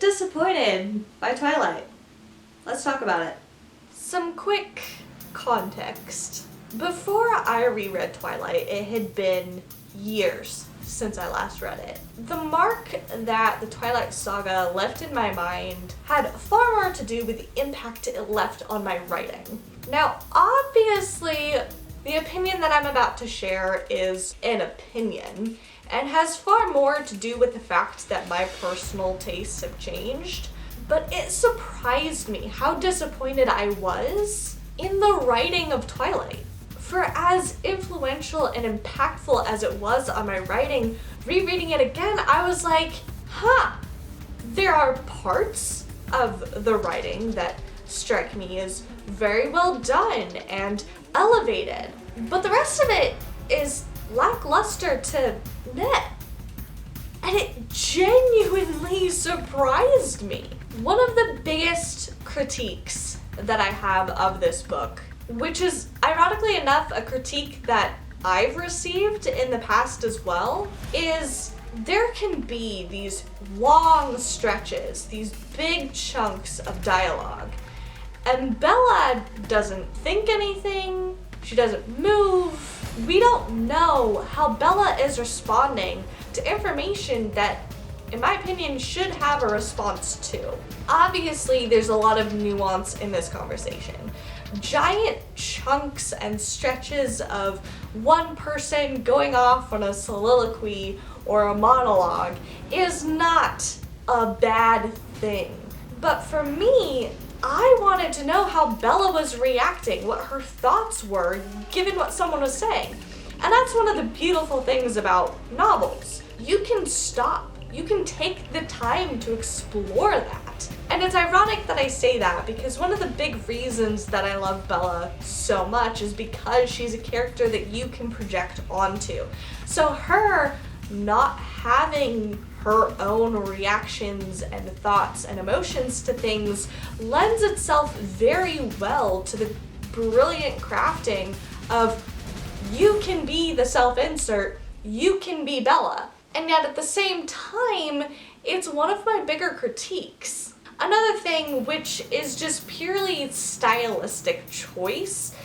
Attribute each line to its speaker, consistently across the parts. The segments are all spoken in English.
Speaker 1: disappointed by Twilight. Let's talk about it.
Speaker 2: Some quick context. Before I reread Twilight, it had been years since I last read it. The mark that the Twilight saga left in my mind had far more to do with the impact it left on my writing. Now, obviously, the opinion that I'm about to share is an opinion and has far more to do with the fact that my personal tastes have changed, but it surprised me how disappointed I was in the writing of Twilight. For as influential and impactful as it was on my writing, rereading it again, I was like, there are parts of the writing that strike me as very well done and elevated, but the rest of it is lackluster to meh. And it genuinely surprised me. One of the biggest critiques that I have of this book, which is ironically enough a critique that I've received in the past as well, is there can be these long stretches, these big chunks of dialogue, and Bella doesn't think anything, she doesn't move. We don't know how Bella is responding to information that, in my opinion, should have a response to. Obviously, there's a lot of nuance in this conversation. Giant chunks and stretches of one person going off on a soliloquy or a monologue is not a bad thing. But for me, I wanted to know how Bella was reacting, what her thoughts were, given what someone was saying. And that's one of the beautiful things about novels. You can stop. You can take the time to explore that. And it's ironic that I say that because one of the big reasons that I love Bella so much is because she's a character that you can project onto. So her not having her own reactions and thoughts and emotions to things lends itself very well to the brilliant crafting of you can be the self-insert, you can be Bella. And yet at the same time, it's one of my bigger critiques. Another thing, which is just purely stylistic choice,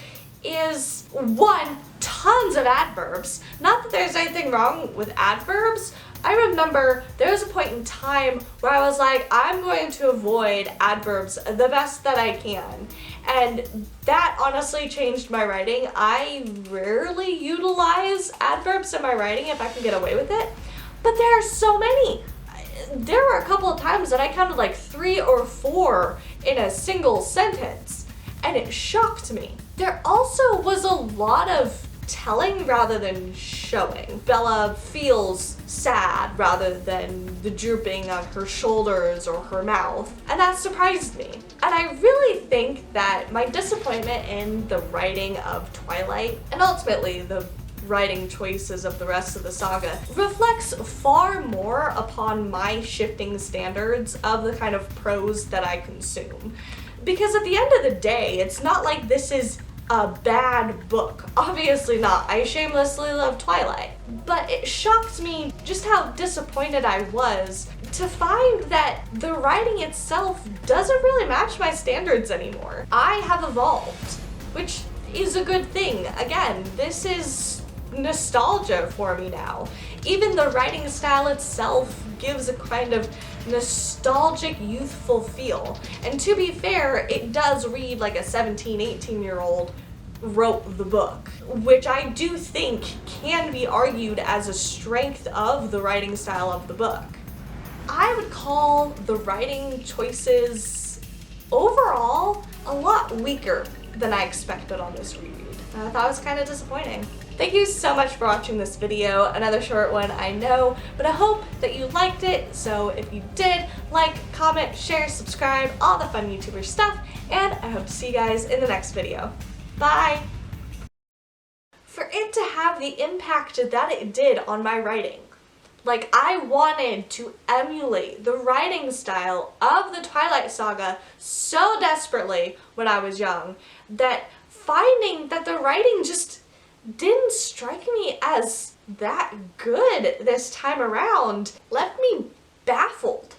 Speaker 2: is one, tons of adverbs. Not that there's anything wrong with adverbs. I remember there was a point in time where I was like, I'm going to avoid adverbs the best that I can. And that honestly changed my writing. I rarely utilize adverbs in my writing if I can get away with it. But there are so many. There were a couple of times that I counted like 3 or 4 in a single sentence, and it shocked me. There also was a lot of telling rather than showing. Bella feels sad rather than the drooping of her shoulders or her mouth, and that surprised me. And I really think that my disappointment in the writing of Twilight, and ultimately the writing choices of the rest of the saga, reflects far more upon my shifting standards of the kind of prose that I consume. Because at the end of the day, it's not like this is a bad book. Obviously not. I shamelessly love Twilight. But it shocked me just how disappointed I was to find that the writing itself doesn't really match my standards anymore. I have evolved, which is a good thing. Again, this is nostalgia for me now. Even the writing style itself gives a kind of nostalgic, youthful feel. And to be fair, it does read like a 17, 18-year-old wrote the book, which I do think can be argued as a strength of the writing style of the book. I would call the writing choices overall a lot weaker than I expected on this reread. I thought it was kind of disappointing. Thank you so much for watching this video. Another short one, I know, but I hope that you liked it. So if you did, like, comment, share, subscribe, all the fun YouTuber stuff, and I hope to see you guys in the next video. Bye! For it to have the impact that it did on my writing, like, I wanted to emulate the writing style of the Twilight saga so desperately when I was young that finding that the writing just didn't strike me as that good this time around left me baffled.